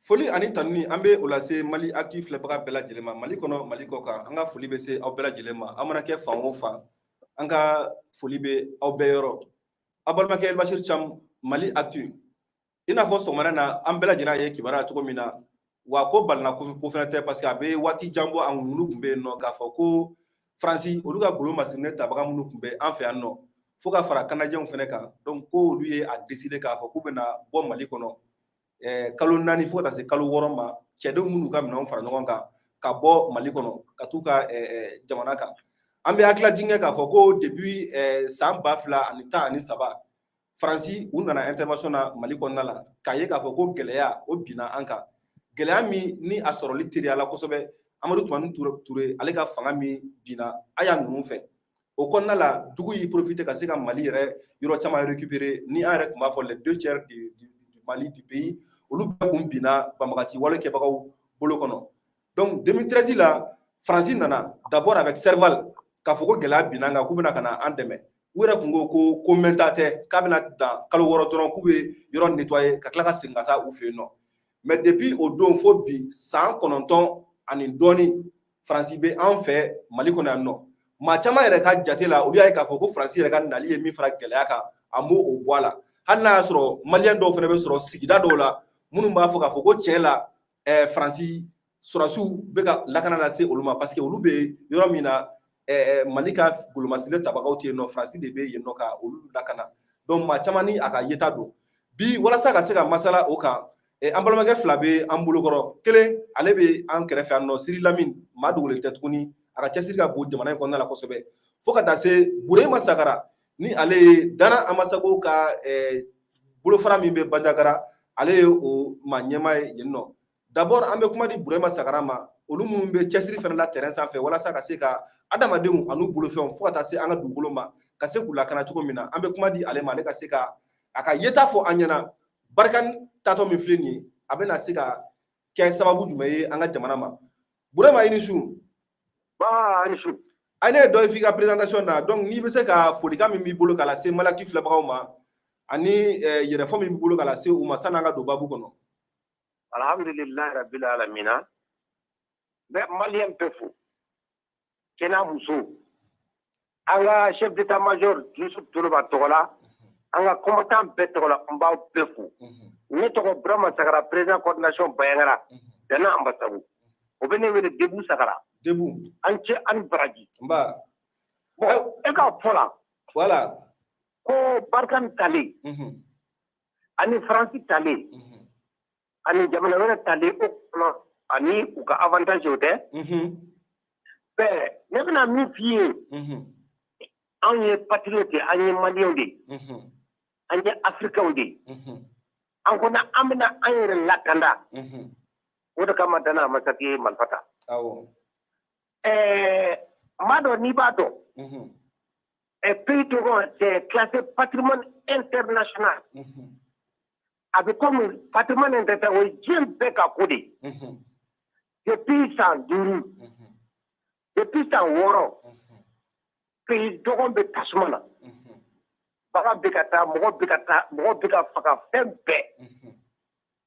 foli ani tanuni an bɛ o lase Mali Actu filɛbaga bɛɛ lajɛlen ma Mali kɔnɔ Mali kɔ kan an ka foli bɛ se aw bɛɛ lajɛlen ma a mana kɛ fan o fan an ka foli bɛ aw bɛɛ yɔrɔ aw balimakɛ Elbasir Thiam Mali Actu i n'a fɔ sɔgɔmada na an bɛɛ lajɛlen ye kibaruya cogo min na wa ko balina ko fɛnɛ tɛ parce que a bɛ waati jan bɔ an minnu tun bɛ yen nɔ k'a fɔ ko Faransi olu ka golo masirilen tabaga minnu tun bɛ an fɛ yan nɔ fo ka fara kanajɛnw fɛnɛ kan donc ko olu ye a décider k'a fɔ k'u bɛna bɔ Mali kɔnɔ kalo 4 fo ka taa se kalo 6 ma cɛdenw minnu ka minɛnw fara ɲɔgɔn kan ka bɔ Mali kɔnɔ ka t'u ka jamana kan an bɛ hakililajigin k'a fɔ ko depuis san 2013 Faransi u nana intervention na Mali kɔnɔna la k'a ye k'a fɔ ko gɛlɛya o binna an kan gɛlɛya min ni a sɔrɔli teriya la kosɛbɛ Amadu Tumani Ture ale ka fanga min binna a y'a ninnu fɛ o kɔnɔna la dugu y'i profiter ka se ka Mali yɛrɛ yɔrɔ caman récupérer ni an yɛrɛ tun b'a fɔ les 2/3 du Mali du pays olu bɛɛ kun binna banbagaci wale kɛbagaw bolo kɔnɔ donc 2013 la Faransi nana d'abord avec Serval k'a fɔ ko gɛlɛya binna an kan k'u bɛna ka na an dɛmɛ u yɛrɛ kun ko mɛnta tɛ k'a bɛna dan kalo 6 dɔrɔn k'u bɛ yɔrɔ nettoyer ka tila ka segin ka taa u fɛ yen nɔ mais depuis o don fo bi san 9 ani dɔɔni Faransi bɛ an fɛ Mali kɔnɔ yan nɔ maa caman yɛrɛ ka jate la olu y'a ye k'a fɔ ko Faransi yɛrɛ ka nali ye min fara gɛlɛya kan a m'o bɔ a la hali n'a y'a sɔrɔ maliyɛn dɔw fana bɛ sɔrɔ sigida dɔw la minnu b'a fɔ k'a fɔ ko tiɲɛ la Faransi sɔrɔsiw bɛ ka lakana lase olu ma parce que olu bɛ yɔrɔ min na Mali ka golomasirilen tabagaw tɛ yen nɔ Faransi de bɛ yen nɔ ka olu lakana donc maa caman ni a ka yeta don bi walasa ka se ka masala o kan an balimakɛ fila bɛ an bolokɔrɔ kelen ale bɛ an kɛrɛfɛ yan nɔ Siri Lamini maa dogolen tɛ tuguni a ka cɛsiri ka bon jamana in kɔnɔna la kosɛbɛ fo ka taa se Burema Sagara ni ale ye Dana Amasago ka bolofara min bɛ Bandiagara ale ye o maa ɲɛmaa ye yen nɔ d'abord an bɛ kuma di Burema Sagara ma olu minnu bɛ cɛsiri fana la terrain sanfɛ walasa ka se ka adamadenw an'u bolofɛnw fo ka taa se an ka dugukolo ma ka se k'u lakana cogo min na an bɛ kuma di ale ma ale ka se ka a ka yeta fɔ an ɲɛna Barikani taatɔ min filɛ nin ye a bɛna se ka kɛ sababu jumɛn ye an ka jamana ma Burema i ni su a ne ye dɔ ye f'i ka présentation na donc n'i bɛ se ka folikan min b'i bolo k'a lase Mali Actu filɛbagaw ma ani yɛrɛfɔ min b'i bolo k'a lase u ma san'an ka don babu kɔnɔ. Alhamdulilahi rabbil alamina n bɛ maliyɛn bɛɛ fo cɛ n'a muso an ka chef d'état major Yusuf Toloba tɔgɔ la an ka commandant bɛɛ tɔgɔ la n b'aw bɛɛ fo ne tɔgɔ Burama Sagara président coordination Bayangara Dana Amasago o bɛ ne wele Debu Sagara Debu an cɛ ani baraji nba bon e ka fɔ la voilà ko Barikani talen ani Faransi talen ani jamana wɛrɛ talen o kɔnɔ ani u ka avantage o tɛ bɛɛ ne bɛna min f'i ye anw ye patriote an ye maliyɛnw de an ye africains de an ko an bɛna an yɛrɛ lakanda o de kama Dana Amasago ye marifa ta awɔ maa dɔ n'i b'a dɔn pays tɔgɔ c'est classé patrimoine international a bɛ comme patrimoine international o ye diɲɛ bɛɛ ka ko de depuis san 5 depuis san 6 pays dɔgɔn bɛ tasuma na bagan bɛ ka taa mɔgɔ bɛ ka faga fɛn bɛɛ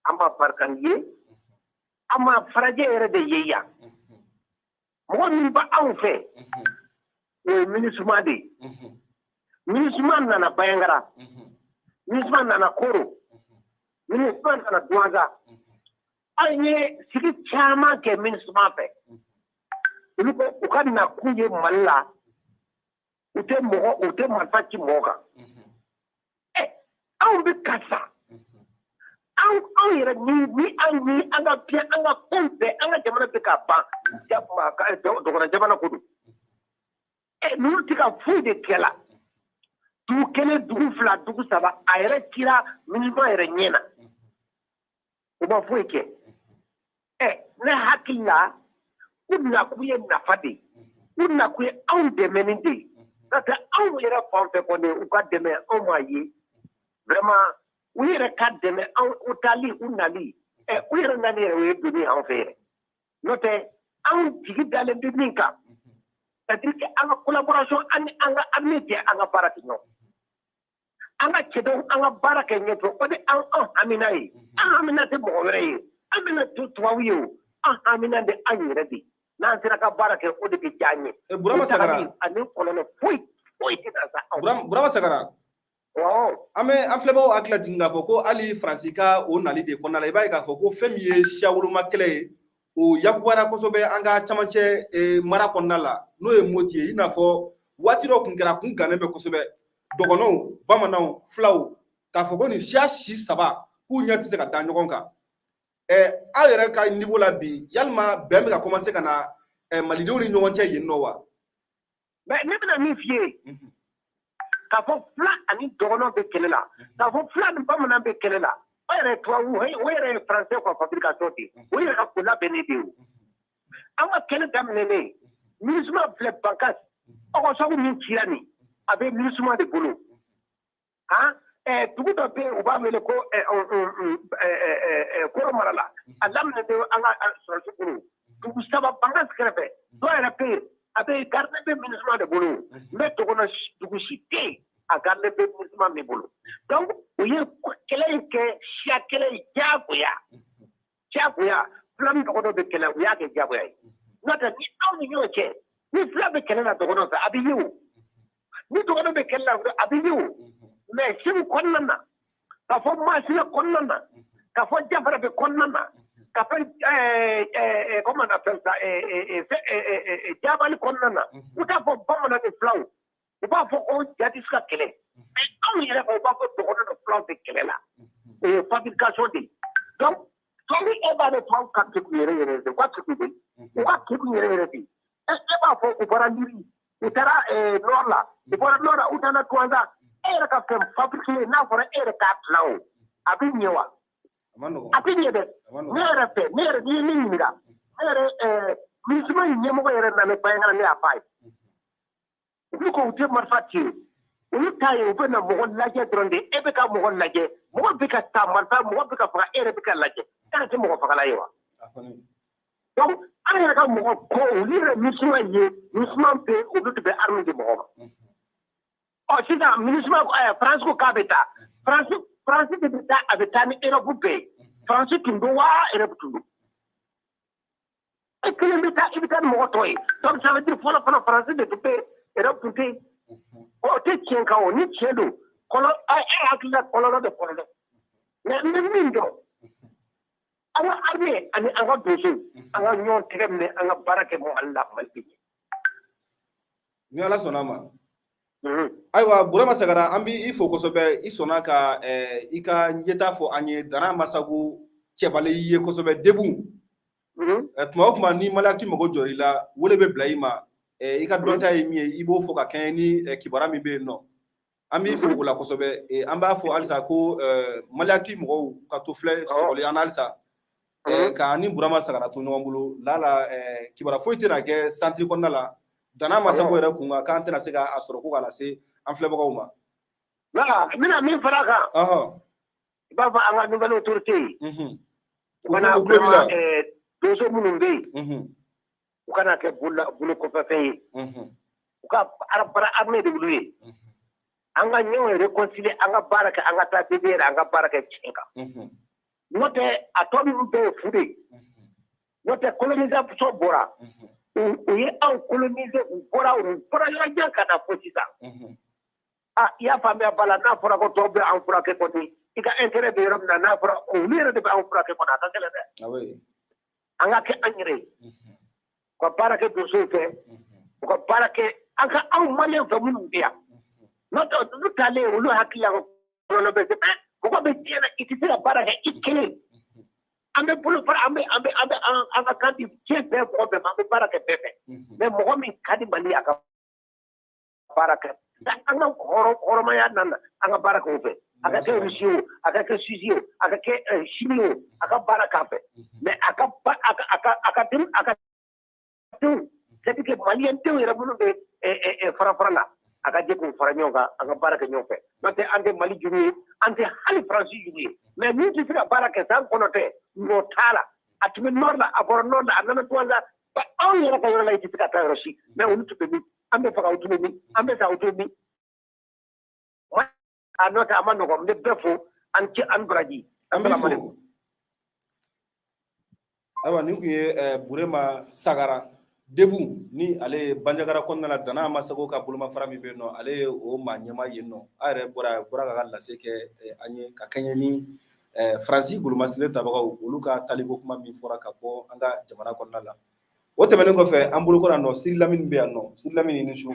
an b'a Barikani ye an ma farajɛ yɛrɛ de ye yan mɔgɔ min b'a anw fɛ o ye MINUSMA de ye MINUSMA nana Bayangara MINUSMA nana Koro MINUSMA nana Douentza an ye sigi caman kɛ MINUSMA fɛ olu ko u ka nakun ye Mali la u tɛ marifa ci mɔgɔ kan anw bɛ ka sa anw yɛrɛ ni an ka biɲɛ an ka fɛn bɛɛ an ka jamana bɛ ka ban dɔgɔnɔ jamana ko don ninnu tɛ ka foyi de kɛ la dugu kelen dugu fila dugu saba a yɛrɛ cira MINUSMA yɛrɛ ɲɛ na u ma foyi kɛ ne hakili la u nakun ye nafa de ye u nakun ye anw dɛmɛni de ye n'o tɛ anw yɛrɛ fan fɛ kɔni u ka dɛmɛ anw m'a ye vraiment u yɛrɛ ka dɛmɛ u taali u nali u yɛrɛ nali yɛrɛ o ye doni anw fɛ yɛrɛ n'o tɛ anw jigi dalen bɛ min kan c'est-à-dire que an ka collaboration ani an ka armée cɛ an ka baara kɛ ɲɔgɔn an ka cɛdenw an ka baara kɛ ɲɛfɛ o de anw hamina ye an hamina tɛ mɔgɔ wɛrɛ ye amina tuwawiyo amina de anyiradi na sira ka barake o de janye Burama Sagara ani kolone foi tinasa Burama Sagara ame aflebo akla jinga foko ali francika o nali de konala ibai ka foko femiye shawulu makele o yakubara kosobe anga chamanche mara konala no e motie ina fo watiro kungara kungane be kosobe dogono bamanaw flaw ka foko ni shashi saba ku nyati se ka da nyogon ka a yɛrɛ ka niveau la bi yalima bɛn bɛ ka commencer ka na malidenw ni ɲɔgɔn cɛ yen nɔ wa mais ne bɛna min f'i ye k'a fɔ fila ani dɔgɔnɔ bɛ kɛlɛ la k'a fɔ fila ni bamanan bɛ kɛlɛ la o yɛrɛ tubabu o yɛrɛ ye français ka fabrication de o yɛrɛ ka ko labɛnnen de ye an ka kɛlɛ daminɛnen MINUSMA filɛ Bankasi ɔkɔsɔn min cira nin a bɛ MINUSMA de bolo dugu dɔ bɛ yen u b'a wele ko Koromara la a daminɛnen an ka sɔrɔsi bolo dugu saba Bankasi kɛrɛfɛ dɔw yɛrɛ bɛ yen a bɛ gardien bɛ MINUSMA de bolo mais dɔgɔnɔ dugu si tɛ yen a gardien bɛ MINUSMA min bolo donc u ye kɛlɛ in kɛ siya kɛlɛ ye diyagoya fila ni dɔgɔnɔ bɛ kɛlɛ u y'a kɛ diyagoya ye n'o tɛ ni aw ni ɲɔgɔn cɛ ni fila bɛ kɛlɛ la dɔgɔnɔ fɛ a bɛ ye o ni dɔgɔnɔ bɛ kɛlɛ la a bɛ ye o mais Segu kɔnɔna na ka fɔ Masina kɔnɔna na ka fɔ Jafara bɛ kɔnɔna na ka fɔ comment on appelle ça Jabali kɔnɔna na u t'a fɔ bamanan ni filaw u b'a fɔ ko ja tɛ se ka kɛlɛ mais anw yɛrɛ u b'a fɔ dɔgɔnɔ ni filaw bɛ kɛlɛ la o ye fabrication de ye donc tɔli e b'a dɔn tubabu ka kegu yɛrɛ yɛrɛ de u ka kegu de u ka kegu yɛrɛ yɛrɛ de e b'a fɔ u bɔra Liri u taara nord la u bɔra nord la u taara Tuwanza e yɛrɛ ka fɛn fabriqué n'a fɔra e yɛrɛ k'a dilan o a bɛ ɲɛ wa a tɛ ɲɛ dɛ ne yɛrɛ fɛ ne yɛrɛ n'i ye ne ɲininka ne yɛrɛ MINUSMA ɲɛmɔgɔ yɛrɛ nana baɲangana ne y'a f'a ye olu ko u tɛ marifa ci olu t'a ye u bɛ na mɔgɔ lajɛ dɔrɔn de e bɛ ka mɔgɔ lajɛ mɔgɔ bɛ ka taa marifa mɔgɔ bɛ ka faga e yɛrɛ bɛ ka lajɛ e yɛrɛ tɛ mɔgɔ fagala ye wa donc an yɛrɛ ka mɔgɔ ko olu yɛrɛ MINUSMA ye MINUSMA bɛ olu de bɛ arme di mɔgɔ ma sisan MINUSMA France ko k'a bɛ taa France de bɛ taa a bɛ taa ni Europe bɛɛ ye France tun don wa Europe tun don e kelen bɛ taa i bɛ taa ni mɔgɔ tɔ ye donc ça veut dire fɔlɔ fana France de tun bɛ Europe tun tɛ yen o tɛ tiɲɛ kan o ni tiɲɛ don kɔlɔ e hakili la kɔlɔlɔ de kɔlɔlɔ mais n bɛ min dɔn an ka armée ani an ka donso an ka ɲɔgɔn tɛgɛ minɛ an ka baara kɛ Mali la Mali bɛ ɲɛ ni Ala sɔnna ma ayiwa Burama Sagara an b'i fo kosɛbɛ i sɔnna ka i ka ɲɛta fɔ an ye Dara Masago cɛbali i ye kosɛbɛ debu tuma o tuma ni Maliyaki mago jɔr'i la wele bɛ bila i ma i ka dɔnta ye min ye i b'o fɔ ka kɛɲɛ ni kibaruya min bɛ yen nɔ an b'i fo o la kosɛbɛ an b'a fɔ halisa ko Maliyaki mɔgɔw ka to filɛ sɔgɔli an na halisa ka ni Burama Sagara to ɲɔgɔn bolo lala kibaruya foyi tɛna kɛ centre kɔnɔna la Dana Masago yɛrɛ kun k'an tɛna se k'a sɔrɔ ko k'a lase an filɛbagaw ma. N bɛna min fara kan i b'a fɔ an ka nouvelle autorité u kana vraiment donso minnu bɛ yen u kana kɛ bolo kɔfɛfɛn ye u ka baara armée de bolo ye an ka ɲɔgɔn réconcilier an ka baara kɛ an ka taa DDR an ka baara kɛ tiɲɛ kan n'o tɛ a tɔ ninnu bɛɛ ye fu de ye n'o tɛ colonisation bɔra u ye anw coloniser u bɔra yɔrɔjan ka na fo sisan i y'a faamuya bala n'a fɔra ko tɔw bɛ an furakɛ kɔni i ka intérêt bɛ yɔrɔ min na n'a fɔra olu yɛrɛ de bɛ an furakɛ kɔni a ka gɛlɛn dɛ an ka kɛ an yɛrɛ ye u ka baara kɛ donsow fɛ u ka baara kɛ an ka anw maliyɛnw fɛ minnu bɛ yan n'o tɛ olu taalen olu hakili la kɔlɔlɔ bɛ se mɔgɔ bɛ diɲɛ na i tɛ se ka baara kɛ i kelen an bɛ bolo fara an ka kan di diɲɛ bɛɛ mɔgɔ bɛɛ ma an bɛ baara kɛ bɛɛ fɛ mais mɔgɔ min ka di Mali a ka baara kɛ an ka hɔrɔmaya nana an ka baara kɛ o fɛ a ka kɛ Rusi o a ka kɛ Suisse o a ka kɛ Chine o a ka baara k'a fɛ mais a ka denw c'est que maliyɛn denw yɛrɛ minnu bɛ fara la a ka jɛ k'u fara ɲɔgɔn kan an ka baara kɛ ɲɔgɔn fɛ n'o tɛ an tɛ Mali jugu ye an tɛ hali Faransi jugu ye mais min tɛ se ka baara kɛ san kɔnɔ tɛ ɲɔ t'a la a tun bɛ nord la a bɔra nord la a nana Tuwanza anw yɛrɛ ka yɔrɔ la i tɛ se ka taa yɔrɔ si mais olu tun bɛ min an bɛ faga u tun bɛ min an bɛ sa u tun bɛ min a n'o tɛ a ma nɔgɔn n bɛ bɛɛ fo an baraji an b'i fo ayiwa nin kun ye Burema Sagara Debu ni ale Bandiagara kɔnɔna la Dana Amasago ka bolomafara min bɛ yen nɔ ale ye o maa ɲɛmaa yen nɔ a yɛrɛ bɔra ka lase kɛ an ye ka kɛɲɛ ni Faransi golomasinen tabagaw olu ka taliko kuma min fɔra ka bɔ an ka jamana kɔnɔna la o tɛmɛnen kɔfɛ an bolo kɔrɔ nɔ Sidi Lamini bɛ yan nɔ Sidi Lamini ni su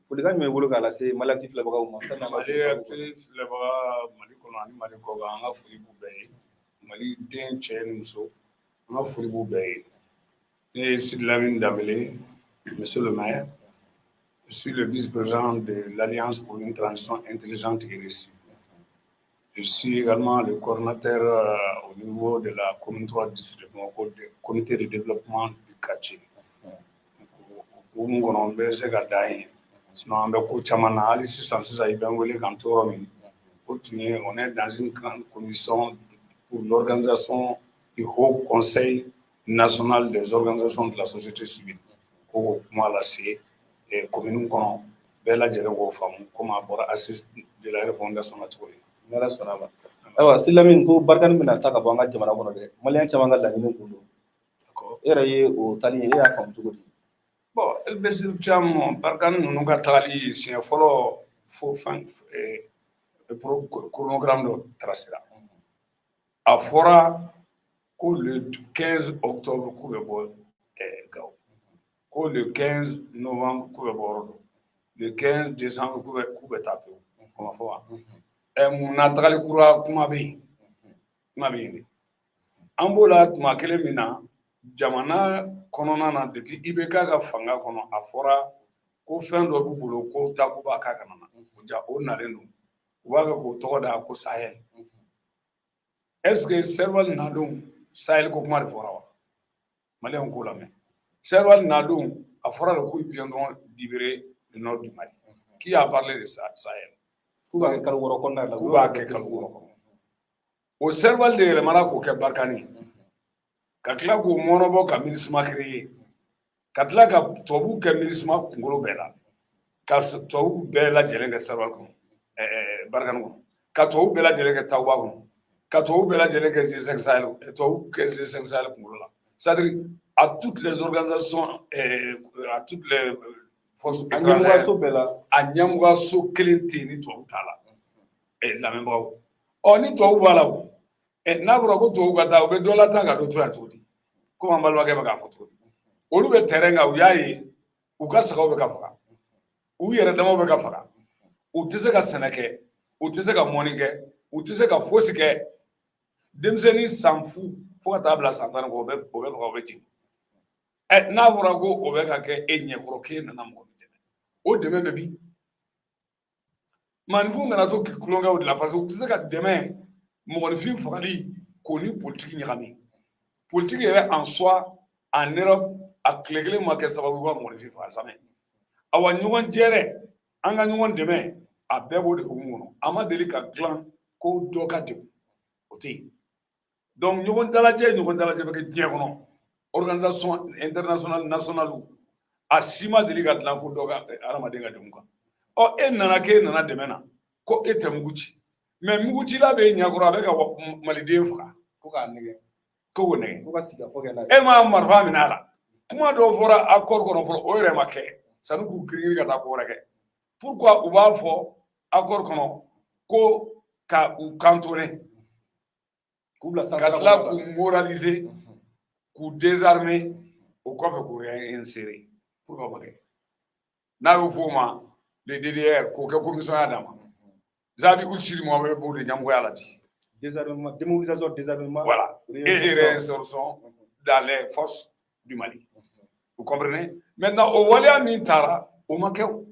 folikan jumɛn bolo k'a lase Mali filɛbagaw ma Mali filɛbaga Mali kɔnɔ ani Mali kɔ kan an ka foli b'u bɛɛ ye Mali den cɛ ni muso an ka foli b'u bɛɛ ye ne ye Sidi Lamini Danbele monsieur le maire je suis le vice-président de l'Alliance pour une transition intelligente et réussie. Je suis également le coordinateur au niveau de la commune 3 district du comité de développement du quartier. Au mun kɔnɔ n bɛ se ka dan ye sinon an bɛ ko caman na hali sisan i bɛ n wele k'an to yɔrɔ min o tun ye on est dans une grande commission pour l'organisation du Haut Conseil national des organisations de la société civile ko kuma lase commune kɔnɔ bɛɛ lajɛlen k'o faamu komi a bɔra assise de la refondation na cogo min n'Ala sɔnna ma ayiwa Sidi Lamini ko barikani bɛna ta ka bɔ an ka jamana kɔnɔ dɛ maliyɛn caman ka laɲini kun don e yɛrɛ ye o tali ye e y'a faamu cogo di bon LBC caman barikani ninnu ka tagali siɲɛ fɔlɔ fo fɛn chronogramme dɔ tracera a fɔra ko le 15 octobre k'u bɛ bɔ Gao ko le 15 novembre k'u bɛ bɔ yɔrɔ dɔ le 15 décembre k'u bɛ taa pewu o ma fɔ wa mun na tagali kura kuma bɛ yen de an b'o la tuma kelen min na jamana kɔnɔna na depuis IBK ka fanga kɔnɔ a fɔra ko fɛn dɔ b'u bolo ko Takuba k'a kana na o ja o nalen don u b'a fɛ k'o tɔgɔ da ko Sahel est-ce que Serval nadon Sahel ko kuma de fɔra wa maliyɛnw k'o lamɛn Serval nadon a fɔra de ko ils viendront libérer le nord du Mali qui a parlé de Sahel k'u b'a kɛ kalo wɔɔrɔ kɔnɔna la k'u b'a kɛ kalo wɔɔrɔ kɔnɔ o Serval de yɛlɛmana k'o kɛ barikani ka tila k'o mɔnɔbɔ ka MINUSMA créer ka tila ka tubabuw kɛ MINUSMA kunkolo bɛɛ la ka tubabuw bɛɛ lajɛlen kɛ Serval kɔnɔ barikani kɔnɔ ka tubabuw bɛɛ lajɛlen kɛ Takuba kɔnɔ ka tubabuw bɛɛ lajɛlen kɛ G5 Sahel tubabuw kɛ G5 Sahel kunkolo la c'est-à-dire à toutes les organisations à toutes les forces étrangères a ɲɛmɔgɔso kelen tɛ yen ni tubabu t'a la lamɛnbagaw ni tubabu b'a la o n'a fɔra ko tubabu ka taa u bɛ dɔ lataa ka dɔ to yan cogo di komi an balimakɛ bɛ k'a fɔ cogo di olu bɛ terrain kan u y'a ye u ka sagaw bɛ ka faga u yɛrɛ damaw bɛ ka faga u tɛ se ka sɛnɛ kɛ u tɛ se ka mɔni kɛ u tɛ se ka fosi kɛ denmisɛnnin san fu fo ka taa bila san 10 kɔ o bɛ faga o bɛ jigin n'a fɔra ko o bɛ ka kɛ e ɲɛkɔrɔ k'e nana mɔgɔ min dɛmɛ o dɛmɛ bɛ min maninfinw kana to k'i tulonkɛw de la parce que u tɛ se ka dɛmɛ mɔgɔninfin fagali k'o ni politiki ɲagami politiki yɛrɛ en soi en Europe a tile kelen ma kɛ sababu ka mɔgɔninfin faga jamais awa ɲɔgɔn jɛrɛ an ka ɲɔgɔn dɛmɛ a bɛɛ b'o de hukumu kɔnɔ a ma deli ka dilan ko dɔ ka degun o tɛ yen donc ɲɔgɔn dalajɛ bɛ kɛ diɲɛ kɔnɔ organisation internationale nationale a si ma deli ka dilan ko dɔ ka adamaden ka degun kan e nana k'e nana dɛmɛ na ko e tɛ mugu ci mais mugutila bɛ ɲɛkɔrɔ a bɛ ka maliden faga ko k'a nɛgɛ k'o nɛgɛ ko ka sigi ka fɔ kɛ n'a ye e ma marifa minɛ a la kuma dɔw fɔra accord kɔnɔ fɔlɔ o yɛrɛ ma kɛ sani k'u kirikiri ka taa ko wɛrɛ kɛ pourquoi u b'a fɔ accord kɔnɔ ko ka u cantonner k'u bila ka tila k'u moraliser k'u désarmer o kɔfɛ k'u réinsérer pourquoi ma kɛ n'a bɛ f'o ma le DDR k'o kɛ commission d'a ma Zabi Oussiri Mohamed b'o de ɲɛmɔgɔya la bi démobilisation désarmement voilà et réinsertion dans les forces du Mali vous comprenez maintenant o waleya min taara o ma kɛ o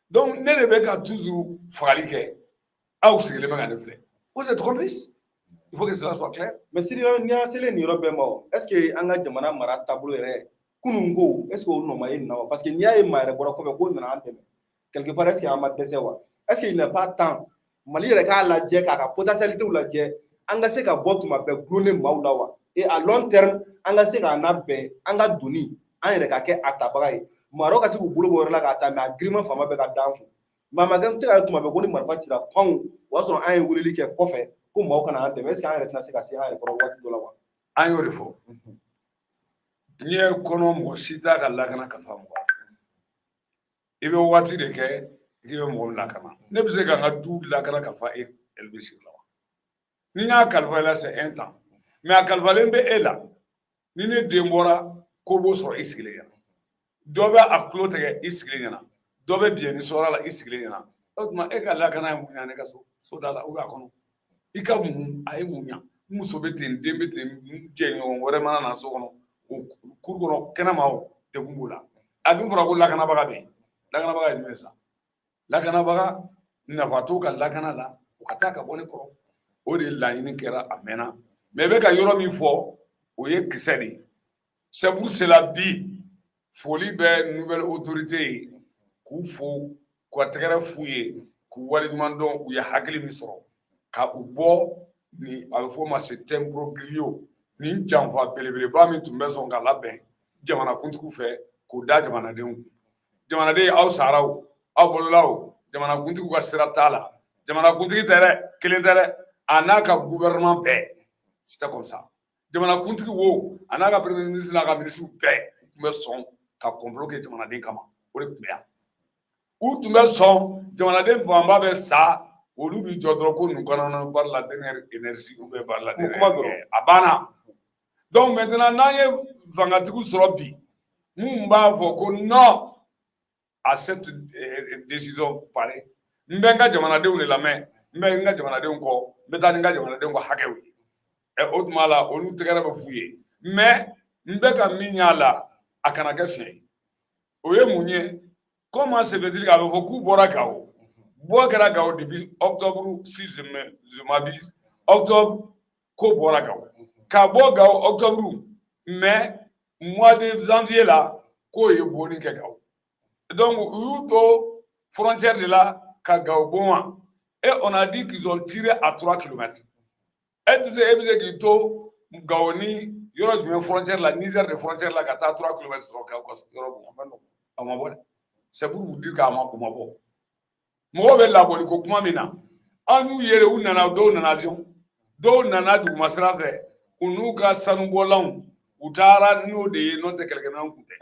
donc ne de bɛ ka toujours fagali kɛ aw sigilen bɛ ka ne filɛ vous êtes complice il faut que cela soit clair mais Sidi n'i y'a selen nin yɔrɔ bɛɛ ma o est ce que an ka jamana mara taabolo yɛrɛ kunun ko est ce que o nɔ ma ye nin na wa parce que n'i y'a ye maa yɛrɛ bɔra kɔfɛ k'o nana an dɛmɛ quelque part est ce que an ma dɛsɛ wa est ce que il n'est pas temps Mali yɛrɛ k'a lajɛ k'a ka potentialité lajɛ an ka se ka bɔ tuma bɛɛ gulonnen maaw la wa et à long terme an ka se k'a labɛn an ka doni an yɛrɛ ka kɛ a tabaga ye maaw ka se k'u bolo bɔ yɔrɔ la k'a ta mais a giriman fanba bɛ ka d'an kun maa ma kɛ tɛ ka tuma bɛɛ ko ni marifa cira panw o y'a sɔrɔ an ye weleli kɛ kɔfɛ ko maaw kana an dɛmɛ est ce que an yɛrɛ tɛna se ka se an yɛrɛ kɔrɔ waati dɔ la wa an y'o de fɔ Nye kono mo sita ka lakana ka famu ibe wati de ke ibe mo lakana ne bise ka ngadu lakana ka fa elbisi la ni nya kalfa la c'est un temps mais a kalfa lembe ela ni ne dembora ko bo so isigile ya dobe a klo tege isigile na dobe bien ni sora la isigile na otuma e ka lakana mu nya ne ka so dala o ga kono ika mu ay mu nya muso be ten dembe ten je nyon wore mana na so kono kurgono kena mawo de gumbula adum fura ko lakana baga be lakana baga is mesa lakana baga na fatu ka lakana la o kata ka bone ko o de la ni kera amena me be ka yoro mi fo o ye kisedi c'est pour cela bi foli be nouvelle autorité ku fo ko tegere fuye ku wali mandon u ya hakili mi soro ka u bo ni alfo ma c'est tempo glio ni janfa belebeleba min tun bɛ sɔn ka labɛn jamanakuntigiw fɛ k'o da jamanadenw kun jamanaden aw sara o aw bolola o jamanakuntigiw ka sira t'a la jamanakuntigi tɛ dɛ kelen tɛ dɛ a n'a ka gouvernement bɛɛ c'était comme ça jamanakuntigi wo a n'a ka premier ministre n'a ka ministre bɛɛ tun bɛ sɔn ka complot kɛ jamanaden kama o de tun bɛ yan u tun bɛ sɔn jamanaden fanba bɛ sa olu bi jɔ dɔrɔn ko nous connaissons par la dernière énergie ou bien par la dernière a banna. Donc maintenant n'an ye fangatigiw sɔrɔ bi mun b'a fɔ ko non à cette décision pareille n bɛ n ka jamanadenw de lamɛn n bɛ n ka jamanadenw kɔ n bɛ taa ni n ka jamanadenw ka hakɛw ye o tuma la olu tɛgɛrɛ bɛ f'u ye mais n bɛ ka min y'a la a kana kɛ fiɲɛ ye o ye mun ye comment se fait-il k'a bɛ fɔ k'u bɔra Gao bɔ kɛra Gao depuis octobre 6 je m'abuse octobre ko bɔra Gao ka bɔ Gao octobre mais mois de janvier la ko ye boni kɛ Gao donc u y'u to frontière de la ka Gao bon wa et on a dit qu'ils ont tiré à 3 kilomètres et tu sais e bɛ se k'i to Gao ni yɔrɔ jumɛn frontière la Niger de frontière la ka taa 3 kilomètres sɔrɔ Gao ka yɔrɔ bon a ma bɔ dɛ c'est pour vous dire k'a ma bɔ mɔgɔw bɛ labɔli ko kuma min na an y'u yɛrɛ u nana dɔw nana avion dɔw nana dugumasira fɛ u n'u ka sanubɔlanw u taara n'o de ye n'o tɛ kɛlɛkɛminɛnw kun tɛ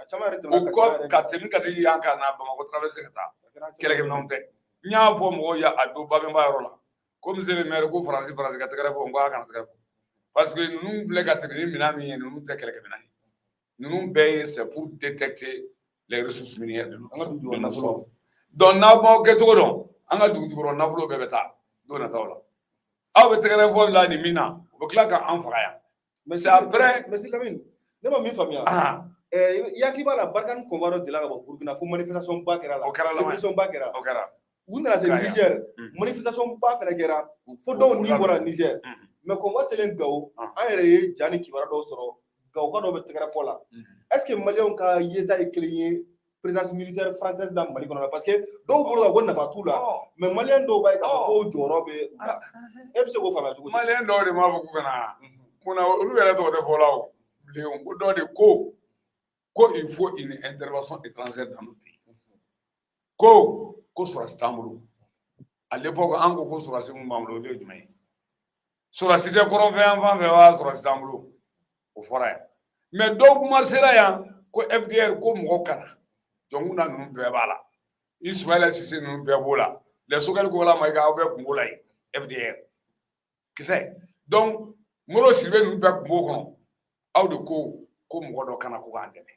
o kɔ ka tɛmɛ ka t'i yan ka na Bamakɔ traversé ka taa kɛlɛkɛminɛnw tɛ n y'a fɔ mɔgɔw ye a don Babemba yɔrɔ la ko monsieur le maire ko Faransi ka tɛgɛrɛ fɔ n ko a kana tɛgɛrɛ fɔ parce que ninnu filɛ ka tɛmɛ ni minɛn min ye ninnu tɛ kɛlɛkɛminɛn ye ninnu bɛɛ ye c'est pour détecter les ressources minières de notre sol donc n'a m'aw kɛcogo dɔn an ka dugujukɔrɔ nafolo bɛɛ bɛ taa don nataw la aw bɛ tɛgɛrɛ fɔ la nin min na u bɛ tila ka an faga yan mais c'est après Monsieur Lamine ne ma min faamuya i hakili b'a la Barkhane convoi dɔ delila ka bɔ Burukina fo manifestation ba kɛra la o kɛra répression ba kɛra o kɛra u nana se Niger manifestation ba fɛnɛ kɛra fo dɔw ni bɔra Niger mais convoi selen Gao an yɛrɛ ye ja ni kibaruya dɔw sɔrɔ Gao ka dɔw bɛ tɛgɛrɛ fɔ la est-ce que maliyɛnw ka yeta ye kelen ye présence militaire française da Mali kɔnɔ parce que dɔw bolo ka ko nafa t'u la mais maliyɛn dɔw b'a ye k'a fɔ ko jɔyɔrɔ bɛ u la e bɛ se k'o faamuya cogo di maliyɛn dɔw de m'a fɔ k'u kana munna olu yɛrɛ tɔgɔ tɛ fɔ la o bilen ko dɔ de ko il faut une intervention étrangère dans nos pays ko sɔrɔsi t'an bolo à l'époque an ko sɔrɔsi mun b'an bolo o de ye jumɛn ye sɔrɔsi tɛ kɔrɔnfɛ yan fan fɛ wa sɔrɔsi t'an bolo o fɔra yan mais dɔw kuma sera yan ko FDR ko mɔgɔw kana jɔnkuna ninnu bɛɛ b'a la Ismaïla Cissé ninnu bɛɛ b'o la les Sogɛli Kɔbala Mayiga aw bɛɛ kun b'o la yen FDR kisɛ donc Modibo Sidibe ninnu bɛɛ kun b'o kɔnɔ aw de ko mɔgɔ dɔ kana ko k'an dɛmɛ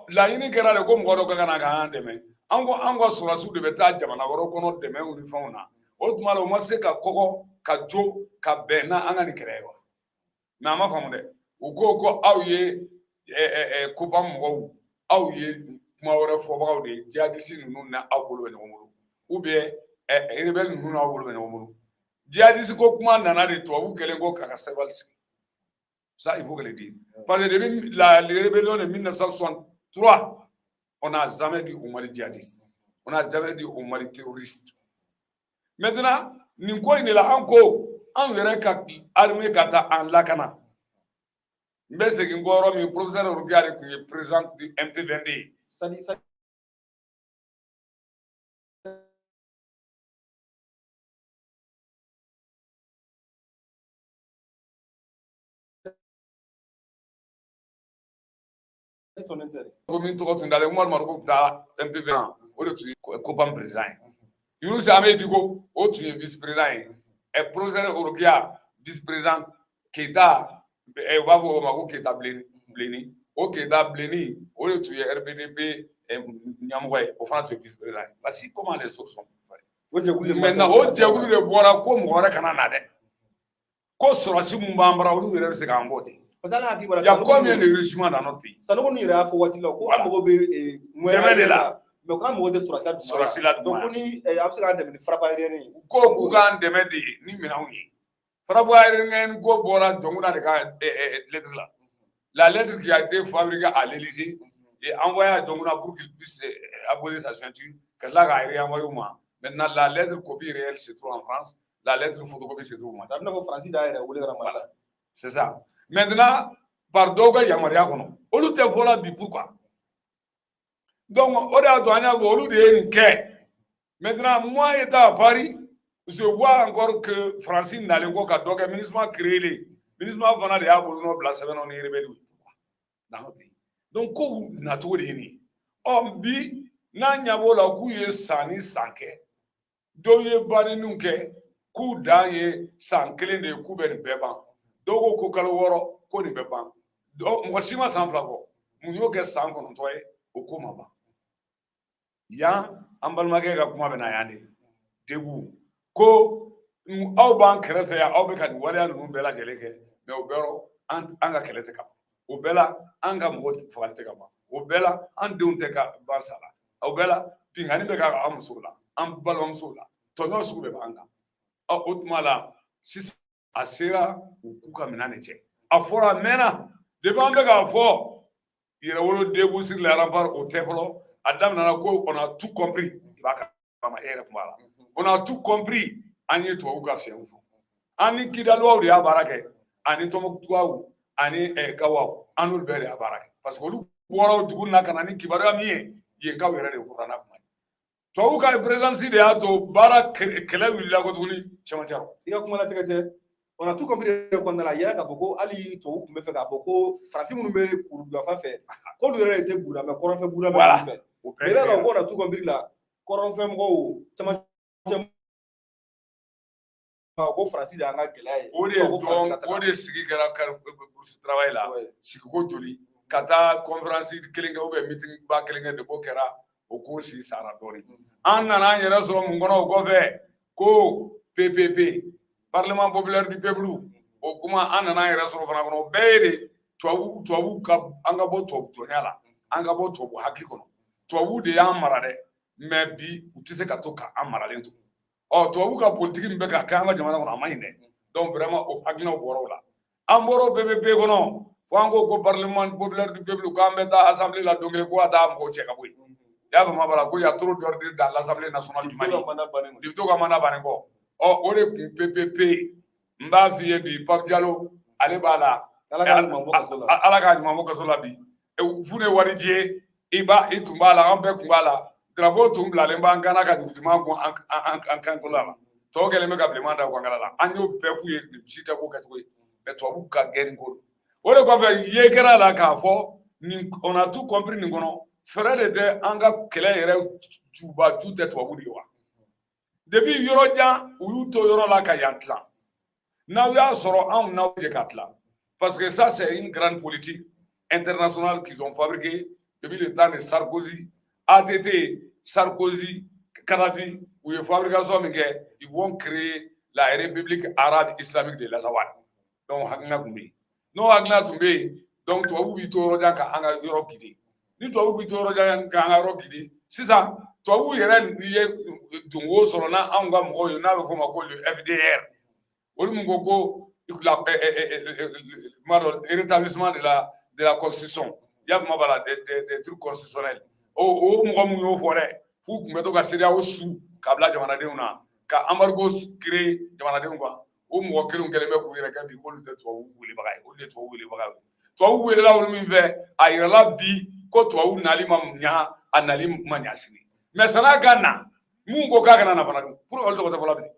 laɲini kɛra de ko mɔgɔ dɔ ka kana k'an dɛmɛ an ka sɔrɔsiw de bɛ taa jamana wɛrɛw kɔnɔ dɛmɛw ni fɛnw na o tuma la o ma se ka kɔgɔ ka jo ka bɛn n'an ka nin kɛlɛ ye wa mais a ma faamu dɛ u ko aw ye koba mɔgɔw aw ye kuma wɛrɛ fɔbagaw de ye jihadiste ninnu na aw bolo bɛ ɲɔgɔn bolo ou bien rebelle ninnu n'aw bolo bɛ ɲɔgɔn bolo jihadiste ko kuma nana de tubabu kɛlen ko k'a ka cerveau sigi ça il faut que le dire parce que depuis la rébellion de 1963 on n'a jamais dit au Mali djihadiste on n'a jamais dit au Mali terroriste maintenant nin ko in de la an ko an yɛrɛ ka armée ka taa an lakana n bɛ segin kɔ yɔrɔ min professeur Rokia de tun ye président du MPVD ko min tɔgɔ tun dalen Umaru Mariko tun taa MPP o de tun ye COPAM président ye Yunus Ahmed Dicko o tun ye vice président ye professeur Orokia vice président Keita u b'a fɔ o ma ko Keita Bleni o Keita Bleni o de tun ye RPDP ɲɛmɔgɔ ye o fana tun ye vice président ye parce que comment les choses sont maintenant o jɛkulu de bɔra ko mɔgɔ wɛrɛ kana na dɛ ko sɔrɔsi mun b'an bara olu yɛrɛ bɛ se k'an bɔ ten. Il y a combien de rigissements dans notre pays? Ça nous dit à faut watiller ko amogo be de la mais quand amogo de sɔrɔsi la donc ni a bɛ se ka dɛmɛ frapa yɛrɛ ko k'u k'an dɛmɛ de ni minɛnw ye frapa yɛrɛ ko bɔra jɔnkuna de ka lettre la lettre qui a été fabriquée à l'Élysée et envoyée à Jɔnkuna pour qu'il puisse apposer sa ceinture que là k'a réenvoyer au moins maintenant la lettre copie réelle se trouve en France la lettre photocopie se trouve au moins c'est ça. Maintenant, par Doga Yamaria, on nous te voilà pourquoi. Donc, on a donné maintenant, moi, étant à Paris, je vois encore que Francine n'a pas donc le ministre créé le ministre va de Abouno Blasé, on est rebelle dans notre pays. Donc, comment n'a tout réuni? On dit, n'a la couille sani sanke, doye bani nunke, coup d'aye sankele de couper béban. Dogo ko kalo woro ko ni bɛ ban mɔgɔ si ma san 2 bɔ mun y'o kɛ san 9 ye o ko ma ban yan an balimakɛ ka kuma bɛ na yan de degu ko aw b'an kɛrɛfɛ yan aw bɛ ka nin waleya ninnu bɛɛ lajɛlen kɛ mais o bɛɛ rɔ an ka kɛlɛ tɛ ka ban o bɛɛ la an ka mɔgɔ fagali tɛ ka ban o bɛɛ la an denw tɛ ka ban sa la o bɛɛ la binkani bɛ ka an musow la an balimamusow la tɔɲɔ sugu bɛɛ b'an kan o tuma la sisan a sera u k'u ka minɛn de cɛ a fɔra a mɛnna depuis an bɛ k'a fɔ yɛrɛwolo Debout sur les remparts o tɛ fɔlɔ a daminɛna ko on a tout compris i b'a kalama e yɛrɛ kun b'a la on a tout compris an ye tubabuw ka fiɲɛw fɔ an ni Kidaliwaw de y'a baara kɛ ani Tɔnbukutuwaw ani Gawowaw an n'olu bɛɛ de y'a baara kɛ parce que olu bɔra dugu na ka na ni kibaruya min ye yenkaw yɛrɛ de bɔra n'a kuma ye tubabuw ka présence de y'a to baara kɛlɛ wulila ko tuguni cɛmancɛ rɔ i ka kuma latigɛ tɛ on a tout compris kɔnɔna la yɛrɛ k'a fɔ ko hali tubabu tun bɛ fɛ k'a fɔ ko farafin minnu bɛ kurudufan fɛ k'olu yɛrɛ tɛ buramɛ kɔrɔnfɛ buramɛ fɛ mais i b'a dɔn ko on a tout compris la kɔrɔnfɛ mɔgɔw cɛmancɛ ko Faransi de y'an ka gɛlɛya ye o de sigi kɛra bourse travail la sigi ko joli ka taa conférence kelen kɛ ou bien meeting ba kelen kɛ de ko kɛra o ko si sara dɔɔni an nana an yɛrɛ sɔrɔ mun kɔnɔ o kɔfɛ ko PPP Parlement populaire du peuple o kuma an nana an yɛrɛ sɔrɔ fana kɔnɔ o bɛɛ ye de tubabu ka an ka bɔ tubabu jɔnya la an ka bɔ tubabu hakili kɔnɔ tubabu de y'an mara dɛ mais bi u tɛ se ka to k'an maralen to tubabu ka politique min bɛ ka kɛ an ka jamana kɔnɔ a ma ɲi dɛ donc vraiment o hakilinaw bɔra o la an bɔra o PPP kɔnɔ fo an ko Parlement populaire du peuple k'an bɛ taa assemblée la don kelen ko ka taa mɔgɔw cɛ ka bɔ yen i y'a faamu b'a la ko y a trop d'ordre dans l'assemblée nationale du Mali député ka mandat bannen kɔ o de kun PPP n b'a f'i ye bi Pape Diallo ale b'a la ala k'a ɲuman bɔ kaso la bi fu ne wari di ye i tun b'a la an bɛɛ tun b'a la drapeau tun bilalen b'an kan ka dugutigiman gɔn an kan kolo la tɔw kɛlen bɛ ka bilenman da guwangala la an y'o bɛɛ f'u ye nin si tɛ ko kɛcogo ye mais tubabu ka gɛn nin ko o de kɔfɛ ye kɛra la k'a fɔ nin on a tout compris nin kɔnɔ fɛrɛ de tɛ an ka kɛlɛ yɛrɛ juba ju tɛ tubabu de ye wa depuis yɔrɔ jan u y'u to yɔrɔ la ka yan tilan n'aw y'a sɔrɔ anw n'aw jɛ ka tilan parce que ça c'est une grande politique internationale qu'ils ont fabriquée depuis le temps de Sarkozy ATT Sarkozy Kadhafi u ye fabrication min kɛ ils vont créer la République arabe islamique de l'Azawad donc hakilina tun bɛ yen n'o hakilina tun bɛ yen donc tubabu b'i to yɔrɔ jan ka an ka yɔrɔ gide ni tubabu b'i to yɔrɔ jan ka an ka yɔrɔ gide sisan tubabu yɛrɛ ye dongo sɔrɔ n'a anw ka mɔgɔw ye n'a bɛ f'o ma ko le FDR olu min ko ko rétablissement de la constitution y'a faamu b'a la des trucs constitutionnels o mɔgɔ minnu y'o fɔ dɛ f'u tun bɛ to ka CEDEAO su k'a bila jamanadenw na ka embargo créer jamanadenw kan o mɔgɔ kelenw kɛlen bɛ k'u yɛrɛ kɛ bi k'olu tɛ tubabu welebaga ye olu de ye tubabu welebaga ye tubabu welela olu min fɛ a yirala bi ko tubabu nali ma ɲa a nali ma ɲa sini mais san'a ka na mun ko k'a kana na fana dun pour olu tɔgɔ tɛ fɔlɔ bilen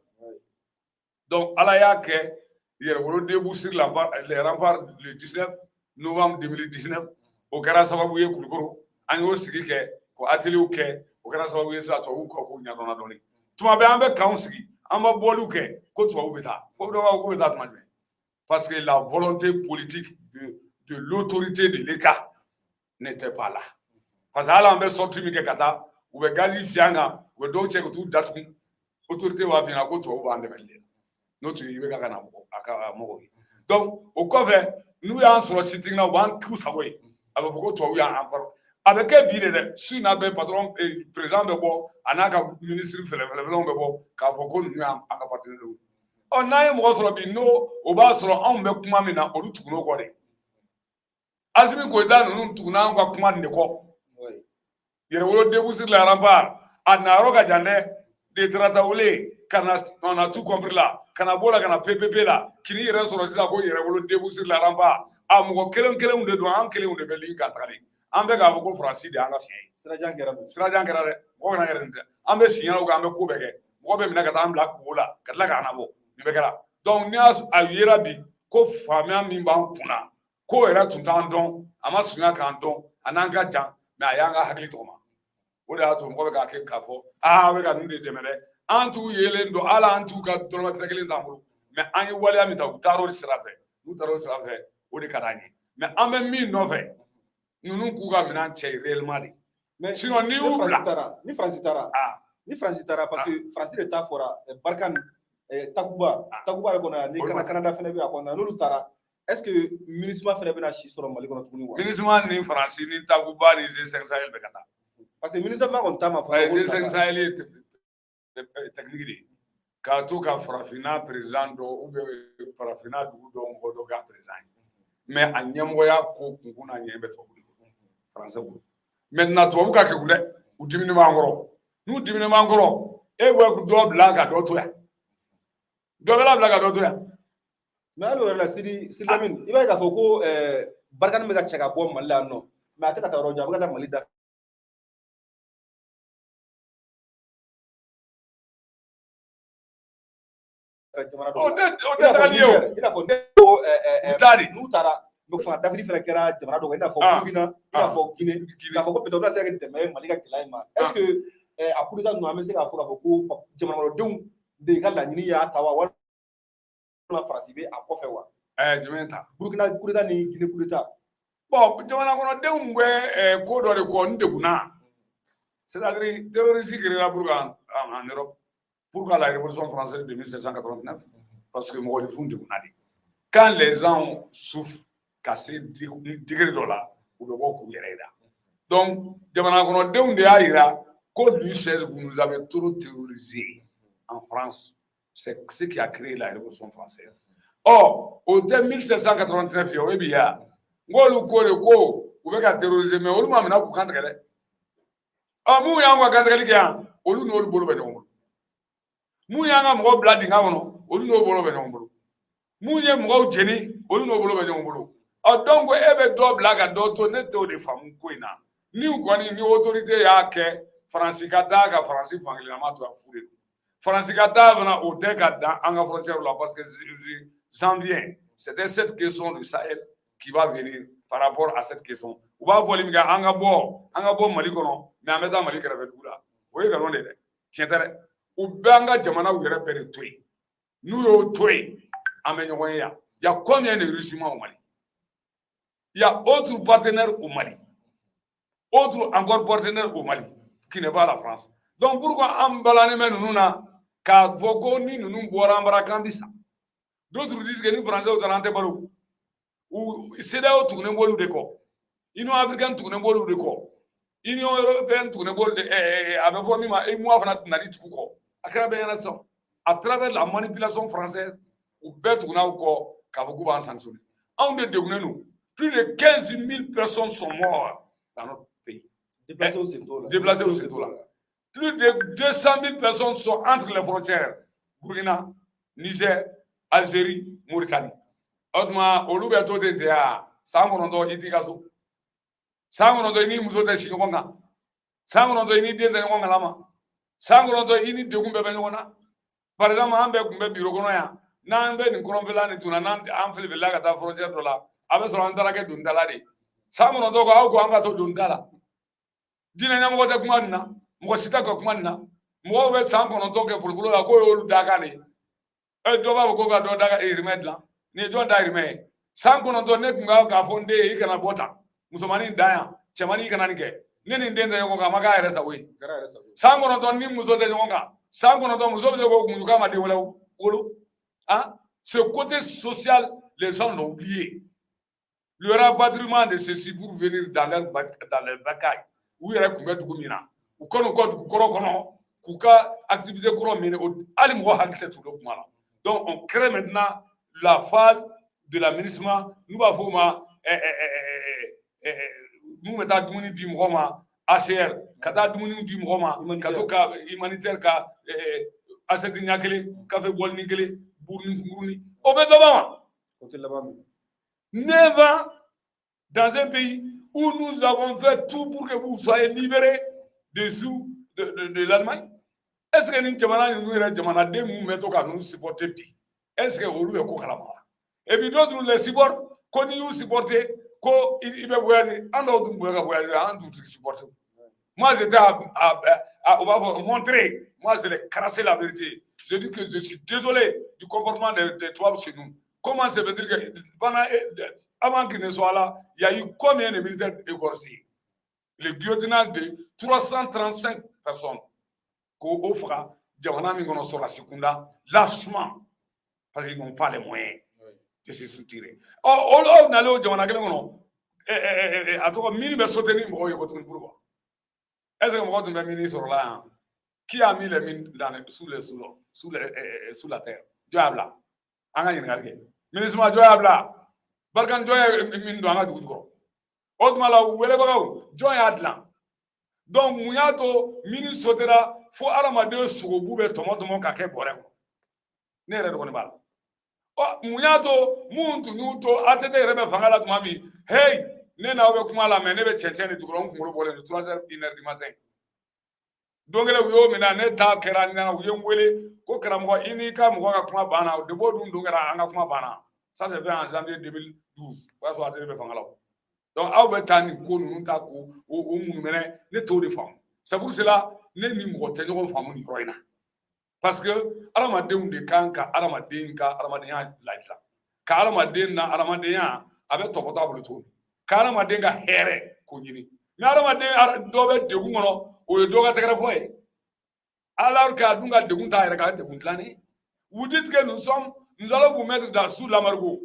donc ala y'a kɛ yɛrɛwolo Debout sur les remparts le 19 novembre 2019 o kɛra sababu ye Kulukoro an y'o sigi kɛ ko atelier kɛ o kɛra sababu ye sisan tubabuw kɔ k'u ɲɛdɔnna dɔɔni tuma bɛɛ an bɛ kanw sigi an ma bɔliw kɛ ko tubabuw bɛ taa ko dɔ b'a fɔ k'u bɛ taa tuma jumɛn parce que la volonté politique de l'autorité de l'État n'était pas là parce que hali an bɛ sortie min kɛ ka taa u bɛ gazi fiyɛ an kan u bɛ dɔw cɛ ka t'u datugu autorité b'a f'i ɲɛna ko tubabuw b'an dɛmɛ de la n'o tun ye IBK ka na a ka mɔgɔw ye donc o kɔfɛ n'u y'an sɔrɔ sitting na u b'an k'u sago ye a bɛ fɔ ko tubabuw y'an paro a bɛ kɛ bi de dɛ su n'a bɛ patron président bɛ bɔ a n'a ka ministre fɛlɛfɛlɛw bɛ bɔ k'a fɔ ko ninnu y'an ka partenaires ye ɔ n'an ye mɔgɔ sɔrɔ bi n'o o b'a sɔrɔ anw bɛ kuma min na olu tugun'o kɔ de Assimi Goïta ninnu tuguna anw ka kuma nin de kɔ yɛrɛwolo début sur la rempart a nayɔrɔ ka jan dɛ de Tarawele ka na on a tout compris la ka na bɔ la ka na PPP la k'i yɛrɛ sɔrɔ sisan ko yɛrɛwolo début sur la rempart a mɔgɔ kelen kelenw de don an kelenw de bɛ ligne kan tagalen an bɛ k'a fɔ ko Faransi de y'an ka fiɲɛ ye sirajan kɛra dɛ mɔgɔ kana yɛrɛ nin tɛ an bɛ siɲɛw kan an bɛ ko bɛɛ kɛ mɔgɔ bɛ minɛ ka taa an bila kungo la ka tila k'an nabɔ nin bɛɛ kɛra donc ni a yera bi ko faamuya min b'an kunna ko yɛrɛ tun t'an dɔn a ma sunya k'an dɔn a n'an ka jan mais a y'an ka hakili tɔgɔma o de y'a to mɔgɔ bɛ k'a kɛ k'a fɔ a bɛ ka ninnu de dɛmɛ dɛ an t'u yelen dɔn hali an t'u ka dɔrɔmɛ kelen t'an bolo mais an ye waleya min ta u taara o sira fɛ n'u taara o sira fɛ o de ka d'an ye mais an bɛ min nɔfɛ ninnu k'u ka minɛn cɛ réellement de mais sinon n'i y'u bila ni Faransi taara parce que Faransi de ta fɔra Barkhane Takuba de kɔnɔ ni Canada fɛnɛ bɛ a kɔnɔ n'olu taara est-ce que MINUSMA fɛnɛ bɛna si sɔrɔ Mali kɔnɔ tuguni wa MINUSMA ni Faransi ni Takuba ni G5 Sahel bɛ ka taa parce que MINUSMA kɔni ta ma fɔ G5 Sahel ye technique de ye k'a to ka farafinna président dɔ ou bien farafinna dugu dɔ mɔgɔ dɔ k'a président ye mais a ɲɛmɔgɔya ko kunkun n'a ɲɛ bɛ tubabu de bolo français bolo maintenant tubabu ka kɛku dɛ u diminen b'an kɔrɔ n'u diminen b'an kɔrɔ e bɛ dɔ bila ka dɔ to yan dɔ bɛ bila ka dɔ to yan mais hali o yɛrɛ la Sidi Lamine i b'a ye k'a fɔ ko Barkhane bɛ ka cɛ ka bɔ Mali la yan nɔ mais a tɛ ka taa yɔrɔ jan a bɛ ka taa Mali da jamana dɔ o tɛ tagali ye o i n'a fɔ n'u taara fanga dafili fɛnɛ kɛra jamana dɔ kan i n'a fɔ Burkina i n'a fɔ Guinée k'a fɔ ko peut-être bɛna se ka dɛmɛ Mali ka gɛlɛya in ma est-ce que a coup d'État ninnu an bɛ se k'a fɔ k'a fɔ ko jamanakɔnɔdenw de ka laɲini y'a ta wa walima Faransi bɛ a kɔfɛ wa jumɛn ta Burkina coup d'État ni Guinée coup d'État bon jamanakɔnɔdenw bɛ ko dɔ de kɔ n degunna c'est-à-dire terrorisme créera en Europe pourquoi la révolution française de 1789 parce que mɔgɔ de funu degunna de quand les gens souffrent ka se degré dɔ la u bɛ bɔ k'u yɛrɛ yira donc jamanakɔnɔdenw de y'a yira ko Louis XVI vous nous avez trop terrorisé en France c'est ce qui a créé la révolution française or o tɛ 1789 ye o ye bi ya n k'olu ko de ko u bɛ ka terroriser mais olu ma minɛ k'u kan tigɛ dɛ mun y'an ka kantigɛli kɛ yan olu n'olu bolo bɛ ɲɔgɔn bolo mun y'an ka mɔgɔw bila dingɛ kɔnɔ olu n'olu bolo bɛ ɲɔgɔn bolo mun ye mɔgɔw jeni olu n'olu bolo bɛ ɲɔgɔn bolo donc e bɛ dɔ bila ka dɔ to ne t'o de faamu ko in na ni kɔni ni autorité y'a kɛ Faransi ka taa ka Faransi fankelenma to a fu de Faransi ka taa fana o tɛ ka dan an ka frontière la parce que janvier c'était cette question du Sahel qui va venir par rapport à cette question u b'a fɔli min kɛ an ka bɔ Mali kɔnɔ mais an bɛ taa Mali kɛrɛfɛ dugu la o ye nkalon de dɛ tiɲɛ tɛ dɛ u bɛ an ka jamanaw yɛrɛ bɛɛ de to yen n'u y'o to yen an bɛ ɲɔgɔn ye yan il y a combien de rugissements au Mali il y a autres partenaires au Mali autres encore partenaires au Mali qui n'est pas la France donc pourquoi an balannen bɛ ninnu na k'a fɔ ko ni ninnu bɔra an bara k'an bɛ sa d'autres disent que ni français taara an tɛ balo CEDEAO tugunnen b'olu de kɔ Union africaine tugunnen b'olu de kɔ Union européenne tugunnen b'olu de a bɛ fɔ min ma EMOA fana nali tugu kɔ a kɛra bɛɛ ɲɛna sisan à travers la manipulation française u bɛɛ tugunna kɔ k'a fɔ k'u b'an sanctionner anw de degunnen don plus de 15 000 personnes sont mortes dans notre pays déplacées au Séto là plus de 200 000 personnes sont entre les frontières Burkina Niger Algérie Mauritanie o tuma olu bɛ to ten tɛ ya san kɔnɔntɔn i t'i ka so san kɔnɔntɔn i ni muso tɛ si ɲɔgɔn kan san kɔnɔntɔn i ni den tɛ ɲɔgɔn kalama san kɔnɔntɔn i ni degun bɛɛ bɛ ɲɔgɔn na par exemple an bɛɛ tun bɛ biro kɔnɔ yan n'an bɛ nin kɔrɔnfɛla nin tun na n'an filifilila ka taa frontière dɔ la a bɛ sɔrɔ an taara kɛ dondala de Sangono to ko aw ko anga to don dala dina nyamo ko ta kuma na mo sita ko kuma na mo be sangono to ke pulpulo la ko yo daga ni e do ba ko ga do daga e remedla ni do da rime sangono to ne kunga ga fonde e kana bota musomani daya chamani kana nike nini ndenda yoko ga maga resa we sangono to ni muso te yonga sangono to muso te ko muka ma de wala wolo hein ce côté social les gens l'ont oublié le rapatriement de ceci pour venir dans leur bataille où il y a combien de goumina ou kono ko kono kuka activité koro mene ali mo hakite tout le monde. Donc on crée maintenant la phase de l'aménagement nous va voir nous meta dumuni di mroma ACR kata dumuni di mroma katoka humanitaire ka aseti nyakele café bol nikele bourni nguruni obezaba côté là-bas 9 ans dans un pays où nous avons fait tout pour que vous soyez libérés dessous de l'Allemagne. Est-ce que nous nous supporter? Est-ce que vous voulez et puis d'autres nous les supportent, qu'on nous supporter, qu'on va voyager, supporter. Moi, j'étais on va vous montrer, moi, je vais crasser la vérité. Je dis que je suis désolé du comportement des trois chez nous. Comment ça veut dire que avant qu'il ne soit là, il y a eu combien de militaires égorgés? Le guillotinage de 335 personnes qu'au offre Djamana Mingono sur la Sekunda, lâchement, parce qu'ils n'ont pas les moyens de se soutirer. Oh, on a le Djamana Mingono, à toi, minimum soutenir pour est-ce que vous avez ministre là? Qui a mis les mines sous la terre? Dieu a bla. Ministre Dieu a bla. Barkan Dieu mine do anga dugo. Odmala wele bagaw Dieu a bla. Donc muyato ministre sotera fo aramade sugo bube tomotomo ka ke bore ko. Ne re do ne bala. O muyato muntu nyuto atete rebe fangala kumami. Hey, ne na obe kumala me ne be chencheni tukolon kumolo bole 3h 1h du matin. Donc le yo mina ne ta kera na yo wele ko kera mo ini ka mo ka kuma bana de bodun dungera anga kuma bana. Ça c'est fait en janvier 2012. Parce que be fangala. Donc aw be tani ko nu ta ko o mu mene ne to de fam. C'est pour cela ne ni mo te nyogo famu ni roina. Parce que aramaden de kanka aramaden ka aramaden laila. Ka aramaden na aramaden abe topota bulu to. Ka aramaden ga here ko nyini. Mais aramaden do be de ngono o ye doga tegre foye. Alors que adunga de gunta ere ka de guntlane. Vous dites que nous allons vous mettre dans sous l'amargot.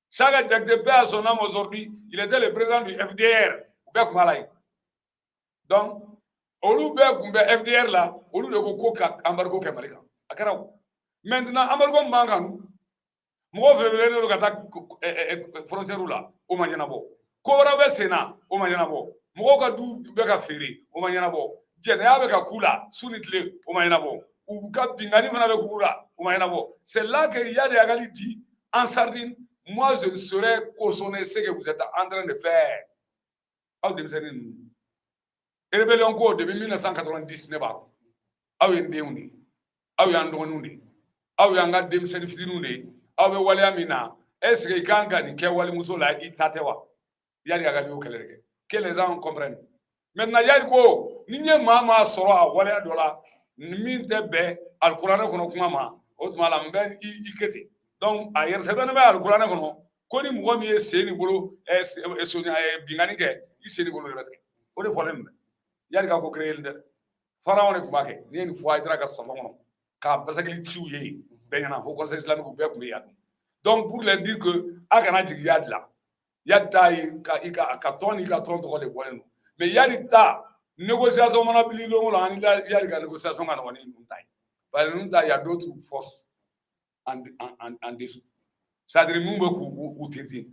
Chaque Jack de paix à son âme aujourd'hui, il était le président du FDR. Donc, au lieu de FDR là, au lieu de coca embargo Kamalika. Maintenant, embargo Mangan, moi, je vais venir au frontière là, au Manianabo. Korabe Sena, au Manianabo. Moi, je vais faire Ferry, au Manianabo. Jenea avec Kula, Sunitle, au Manianabo. Ou Kapingani, avec Kula, au Manianabo. C'est là qu'il y a des égalités en sardine. Moi, je ne saurais cautionner ce que vous êtes en train de faire. Et rébellion encore depuis 1990 n'est pas. Ah oui, ndéoundi. Ah oui, andoundi. Ah oui, anga dem seriftinundi. Ah oui, wali amina. Est-ce que quand gani ke wali musola itatewa? Yari agabi au kelege. Que les gens comprennent. Maintenant, yari ko ninye mama sora wali adola. Minte be al Qur'an kono kuma otmala mben ikete. Donc ayer seben be al Qur'an kono koni mo mi seni bolo sonya bingani ke iseni bolo rebetre. O de problème. Yari ka ko créer le pharaon ne kubake ni en foi dra ka somo ka basakli tiuye benyana ho conseil islamique be ko ya. Donc pour leur dire que akana jigiyad la yadta ka toni ka tron to le boleno mais yari ta négociation mana bililo la ni yari ka négociation kana woni ntai par ntai il y a d'autres forces en dessous ça dire mun be ku tete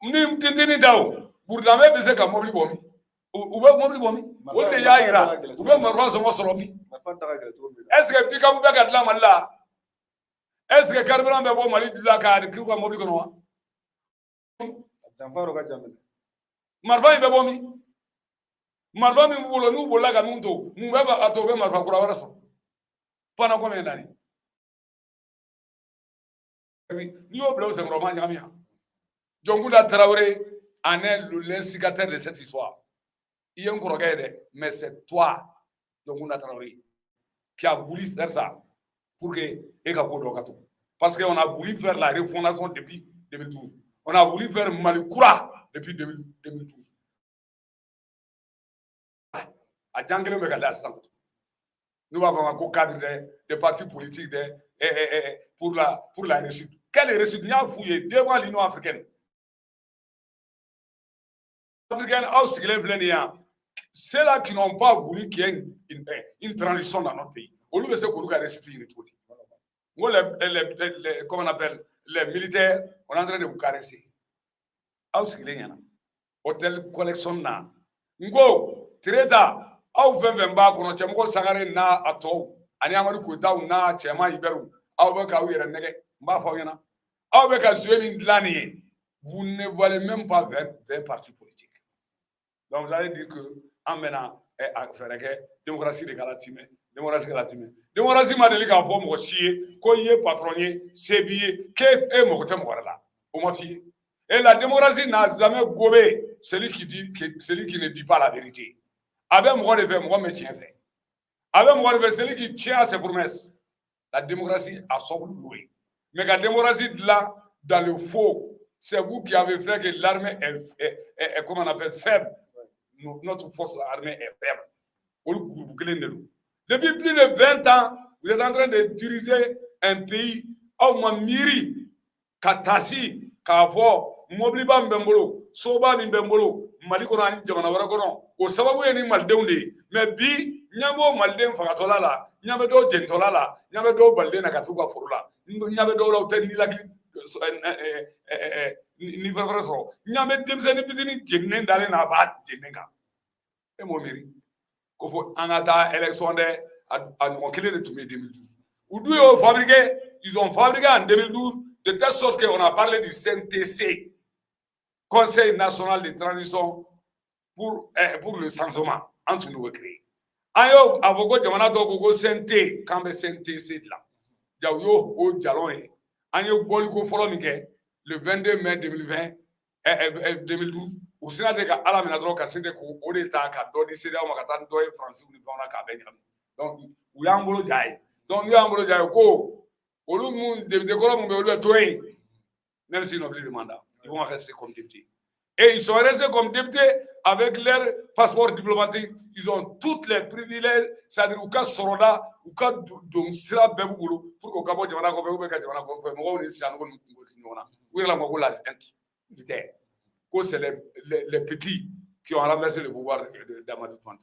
ni tete ni dawo pour la même c'est ka mobili bomi ou be mobili bomi o de ya ira ou be marwa so soromi est-ce que pika mu be ka la malla est-ce que carburant be bo mali la ka de ku ka mobili kono wa Janfaro ka jamel marfa be bomi marfa mi bolo nu bola ka munto mu be ba to be marfa kura wara so pana ko me ndani ni o blo se roma nyamia jongula Traoré en est l'instigateur de cette histoire. Il y a un croquet, mais c'est toi, Yongouna Traoré, qui a voulu faire ça pour que parce qu'on a voulu faire la refondation depuis 2012. On a voulu faire Malikoura depuis 2012. À Djangele Megadassan. Nous avons un cadre des partis politiques pour la réussite. Quelle réussite? Nous avons fouillé devant l'Union africaine. C'est là qui n'ont pas voulu qu'il y ait une transition dans notre pays. Au lieu de ce qu'on a réussi, comment on appelle, les militaires, on est en train de vous caresser. Hôtel collection na. Ngo, Tireda, au 20 kono chemko sangare na ato, ani amadu kuita na chema iberu, au beka uyere nege, mba fawyana. Au beka suemi lani, vous ne voyez même pas 20 partis politiques. Donc vous allez dire que en menant à faire que démocratie de galatime, démocratie galatime. Démocratie m'a dit qu'à fond mon chier, qu'on y est patronnier, c'est billet, qu'est est mon côté là. Au moitié. Et la démocratie n'a jamais gobé celui qui ne dit pas la vérité. Avec moi de faire, moi me tiens fait. Avec moi de faire, celui qui tient à ses promesses. La démocratie a son loué. Mais la démocratie là, dans le faux, c'est vous qui avez fait que l'armée est comment on appelle, faible. Notre force armée est faible. Depuis plus de 20 ans, vous êtes en train de diriger un pays au Mamiri, Katasi, Kavo, Mobliba Mbembolo, Soba Mbembolo, Malikorani, Jamanawakono, au Sababu et Maldeunde, mais Bi, Nyamo Maldem Fakatolala, Nyamedo Gentolala, Nyamedo Baldena Katuba Furla, Nyamedo Lauten Nilaki. Ni verso nyame demseni bizini jenne dale na ba jennenga e mo miri ko fo anata élection de à mon clé de 2012 ou d'où ils ont fabriqué en 2012 de telle sorte qu'on a parlé du CNTC, Conseil national de transition pour le changement entre nous créer ayo avocat jamana to go CNT kambe CNTC là jaw o jalon ayo boli ko folo mi ke le 22 mai 2012 au Sénat de ala menadro ka sinde ko o de ta ka do di série o makata do e français ni bana ka be donc u yambolo jaay ko olu mu de ko mu be olu to e même s'ils n'ont plus de mandat ils vont rester comme députés et ils sont restés comme députés avec leur passeport diplomatique. Ils ont tous les privilèges, c'est-à-dire au cas Soroda, au cas donc sera Bebougoulou, pour qu'au Cabo Jamana, c'est les petits qui ont renversé le pouvoir d'Amadou Touré.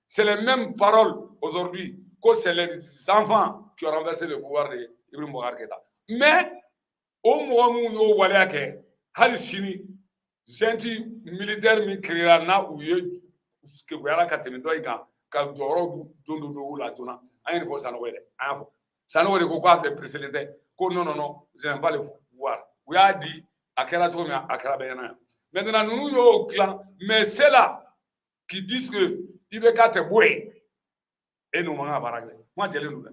C'est les mêmes paroles aujourd'hui que c'est les enfants qui ont renversé le pouvoir d'Ibrahim Boubacar Keïta. Mais, au moment où nous voyons Halishini, genti militaire mi créera na uye que voilà katemendo iga ka doro do la tona ayen fo sanowele afo sanowele ko quoi de précédent ko non je n'aime pas le pouvoir we a dit akera to mi akera bena maintenant nous yo au clan mais c'est là qui disent que ibeka te boy et nous manga baragle moi jele nous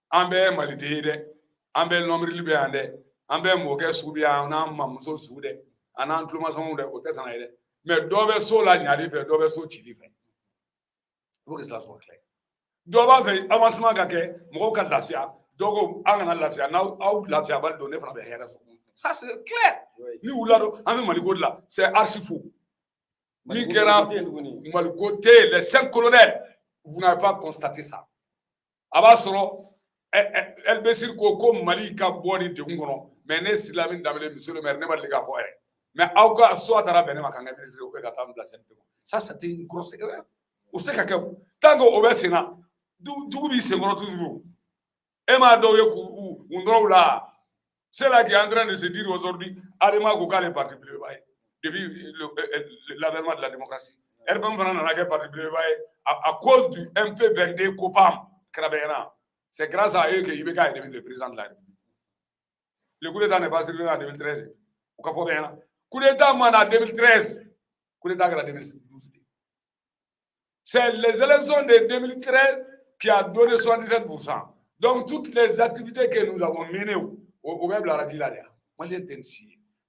ambe malide de ambe nomri libe ande ambe moke subia na mamso sude anan clumason de côté ça mais dobe so la nyari fait dobe so chili fait faut que cela soit clair doba fait avancement kake mo ka lafia dogo angana lafia na au lafia ba donner fra be hera ça c'est clair ni oulado ame maliko là c'est archi fou ni kera maliko les 5 colonels vous n'avez pas constaté ça abasoro el besir ko malika boni de ngono mais ne silamin damele monsieur le maire ne ba liga ko mais aucun soit à la peine ma kanga ministre au Pégata de la CNT. Ça c'était une grosse erreur. Vous savez que tant qu'on au Sénat, d'où c'est gros toujours. Emma Doye ou là, c'est là qui est en train de se dire aujourd'hui, allez moi goga les partis bleus depuis l'avènement de la démocratie. Herbam Van a gagné parti bleu à cause du MP22 Copam Krabena. C'est grâce à eux que Ibeka est devenu le président de la République. Le coup d'État n'est pas circulé en 2013. Au Cap Vert. Coup d'État en 2013, coup d'État en 2012. C'est les élections de 2013 qui a donné 77%. Donc, toutes les activités que nous avons menées au web, la radio,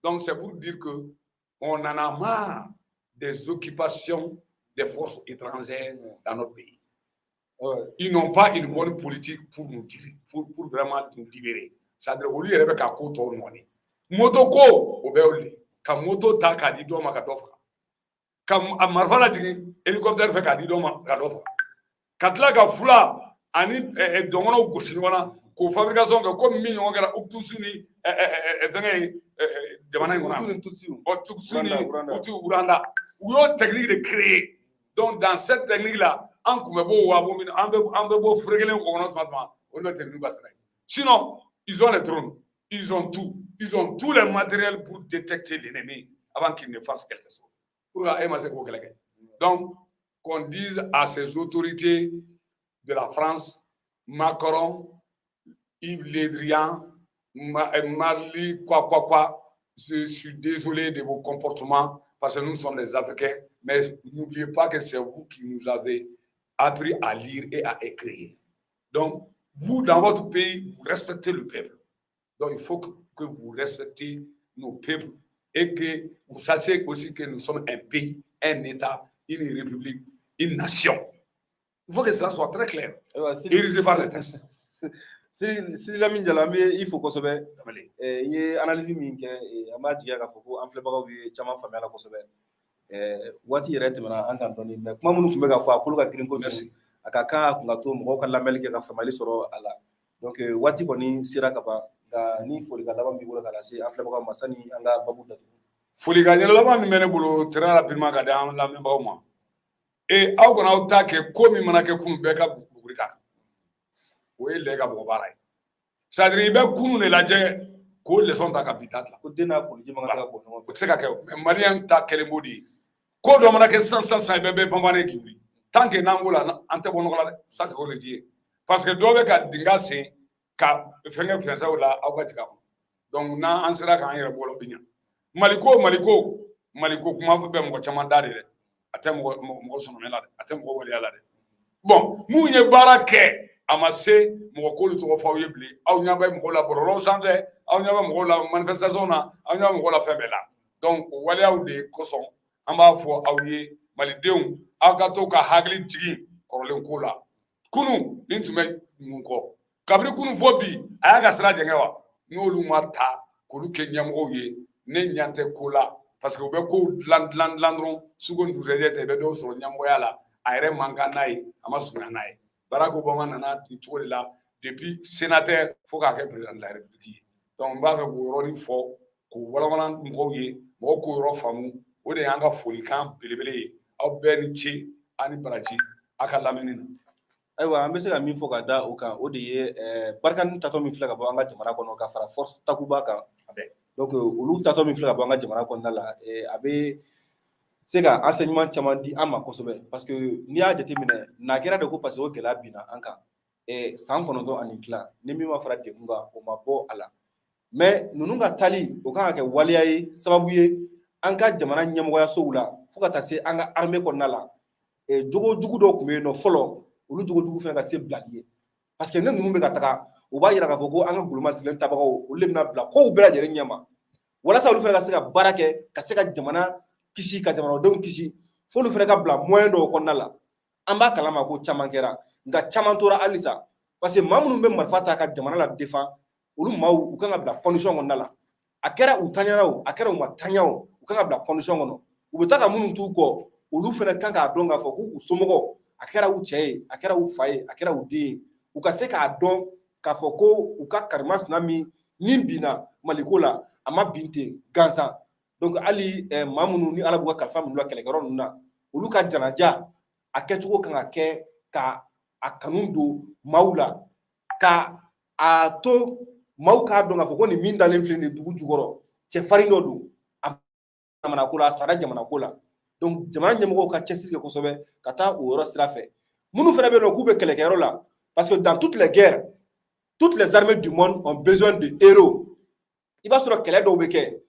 donc c'est pour dire que on en a marre des occupations des forces étrangères dans notre pays. Ils n'ont pas une bonne politique pour nous dire, pour vraiment nous libérer. C'est-à-dire, au lieu de faire un moto ko, au béoli, quand moto ta kadi do ma kadofra. Quand amarvala jigi, hélicoptère fait kadi do ma kadofra. Katla ka fula, ani dongono goshiwana, ko fabrication ka comme mi on gara uktusuni jamana ngona. O tuksuni, utu uranda. Uyo technique de créer. Donc dans cette technique là, en kumebo wabo min ambebo fregelen ko non tellement, on doit technique basra. Sinon, ils ont les drones. Ils ont tout. Ils ont tout le matériel pour détecter l'ennemi avant qu'il ne fasse quelque chose. Donc, qu'on dise à ces autorités de la France, Macron, Yves Le Drian, Marly, je suis désolé de vos comportements parce que nous sommes des Africains, mais n'oubliez pas que c'est vous qui nous avez appris à lire et à écrire. Donc, vous, dans votre pays, vous respectez le peuple. Donc, il faut que vous respectiez nos peuples et que vous sachiez aussi que nous sommes un pays, un État, une république, une nation. Il faut que cela soit très clair. Dirigé par les textes. Si la mine de la il faut qu'on se mette. Il y a analyse minke, et Amadji a beaucoup, en fait, chaman famille à la Kosovo. What il reste maintenant en Cantonie, mais comment nous pouvons faire pour le gringo à Kaka, pour la tombe, au Calamel qui a fait mal sur Allah. Donc, what il connaît, Sira Kapa. Ni foliga laban bi bolo kala se afle baga masani anga babu datu foliga nyala laban mi mene bolo très rapidement ka dan la me bawma e aw gona aw ta ke ko mi mana ke kun be ka buguri ka o e le ga bo baray sadri be kunu ne la je ko le son ta capital la ko dena ko jima ka ko no ko se ka ke malien ta kele modi ko do mana ke 100 be be bambane ki tant que nangola ante bono la ça c'est le dire parce que do be ka dinga se ka fenge fiansa wala awgatika donc na ansira kan yere bolo binya maliko kuma be mo chama dare de atem mo sono mela de atem ko wali ala de bon mu nye barake amase mo ko lu to fa yebli aw nya bay mo la boro sande aw nya bay mo la manifestation na aw nya mo la febela donc wali aw de koson amba fo aw ye malidew agato ka hagli jigi korolen ko la kunu nintume munko kabri kunu fobi aya ka sira jenge wa n'olu ma ta k'olu kɛ ɲɛmɔgɔw ye ne ɲɛ tɛ ko la parce que u bɛ ko dilan dɔrɔn suko ni dugusɛjɛ tɛ i bɛ dɔw sɔrɔ ɲɛmɔgɔya la a yɛrɛ man kan n'a ye a ma surunya n'a ye Barack Obama nana nin cogo de la depuis sénateur fo k'a kɛ président de la république ye donc n b'a fɛ k'o yɔrɔnin fɔ k'o walawala mɔgɔw ye mɔgɔw k'o yɔrɔ faamu o de y'an ka folikan belebele ye aw bɛɛ ni ce ani baraji a ka lamɛnni na. Ayiwa an bɛ se ka min fɔ ka da o kan o de ye barikani tatɔ min filɛ ka bɔ an ka jamana kɔnɔ ka fara force takuba kan donc olu tatɔ min filɛ ka bɔ an ka jamana kɔnɔna la a bɛ se ka enseignement caman di an ma kosɛbɛ parce que n'i y'a jateminɛ n'a kɛra de ko parce que o gɛlɛya binna an kan san 9 ani tila ni min ma fara degun kan o ma bɔ a la mais ninnu ka tali o kan ka kɛ waleya ye sababu ye an ka jamana ɲɛmɔgɔyasow la fo ka taa se an ka armée kɔnɔna la jogo jugu dɔw tun bɛ yen nɔ fɔlɔ olu jogojugu fana ka se bilali ye parce que ne ninnu bɛ ka taga o b'a yira k'a fɔ ko an ka guloma sigilen tabagaw olu de bɛna bila kow bɛɛ lajɛlen ɲɛma walasa olu fana ka se ka baara kɛ ka se ka jamana kisi ka jamanadenw kisi fo olu fana ka bila moyen dɔw kɔnɔna la an b'a kalama ko caman kɛra nka caman tora halisa parce que maa minnu bɛ marifa ta ka jamana la défend olu maaw u kan ka bila condition kɔnɔna la a kɛra u taɲara o a kɛra u ma taɲa o u kan ka bila condition kɔnɔ u bɛ taa ka minnu t'u kɔ olu fana kan k'a dɔn k'a fɔ k'u somɔgɔw a kɛra u cɛ ye a kɛra u fa ye a kɛra u den ye u ka se k'a dɔn k'a fɔ ko u ka karimasina min binna maliko la a ma bin ten gansan donc hali maa minnu ni ala b'u ka kalifa minnu la kɛlɛkɛyɔrɔ ninnu na olu ka janaja a kɛcogo kan ka kɛ ka a kanu don maaw la ka a to maaw k'a dɔn k'a fɔ ko nin min dalen filɛ nin dugu jukɔrɔ cɛfarin dɔ don a jamanako la a sara jamanako la donc jamana ɲɛmɔgɔw ka cɛsiri kɛ kosɛbɛ ka taa o yɔrɔ sira fɛ minnu fana bɛ yen nɔ k'u bɛ kɛlɛkɛyɔrɔ la parce que dans toutes les guerres toutes les armées du monde ont besoin de héros i b'a sɔrɔ kɛlɛ dɔw bɛ kɛ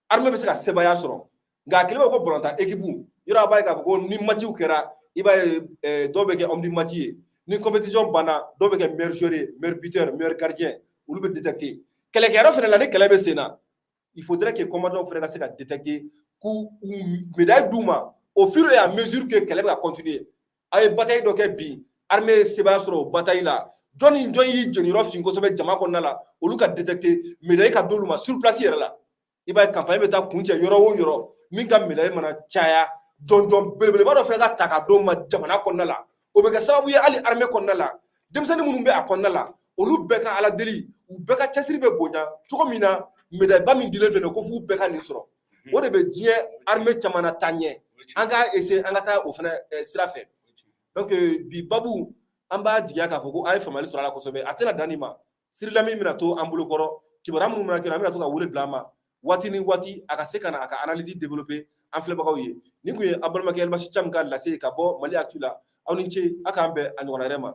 armée bɛ se ka sebaaya sɔrɔ nka a kɛlen bɛ ko balontan équipe yɔrɔ a b'a ye k'a fɔ ko ni matchiw kɛra i b'a ye dɔw bɛ kɛ homme du match ye ni compétition banna dɔw bɛ kɛ meilleur joueur ye meilleur buteur meilleur gardien olu bɛ détecter kɛlɛkɛyɔrɔ fana la ni kɛlɛ bɛ sen na il faudrait que commandant fana ka se ka détecter k'u médaille d'u ma au fur et à mesure que kɛlɛ bɛ ka continuer a ye bataille dɔ kɛ bi armée sɛbɛn sɔrɔ o bataille la jɔn ni jɔn y'i jɛniyɔrɔ fin kosɛbɛ jama kɔnɔna la olu ka détecter médaille ka d'olu ma sur place yɛrɛ la i b'a ye campagne bɛ taa kuncɛ yɔrɔ o yɔrɔ min ka médaille mana caya jɔnjɔn belebeleba dɔ fɛnɛ ka ta ka d'o ma jamana kɔnɔna la o bɛ kɛ sababu ye hali armée kɔnɔna la denmisɛnnin minnu bɛ a kɔnɔna la olu bɛɛ ka ala deli u bɛɛ ka cɛsiri bɛ bonya cogo min na médaille ba min dilen filɛ ko f'u bɛɛ ka nin sɔrɔ o de bɛ diɲɛ armée caman na taa ɲɛ an ka essayer an ka taa o fɛnɛ sira fɛ donc bi babu an b'a jigiya k'a fɔ ko an ye faamuyali sɔrɔ a la kosɛbɛ a tɛna dan nin ma Siri Lamini bɛna to an bolo kɔrɔ kibaruya minnu mana kɛ an bɛna to ka wele bila an ma waati ni waati a ka se ka na a ka analyse développer an filɛbagaw ye nin kun ye an balimakɛ Elibasi Cam ka lase ka bɔ Mali Actu la aw ni ce a k'an bɛn a ɲɔgɔnna wɛrɛ ma.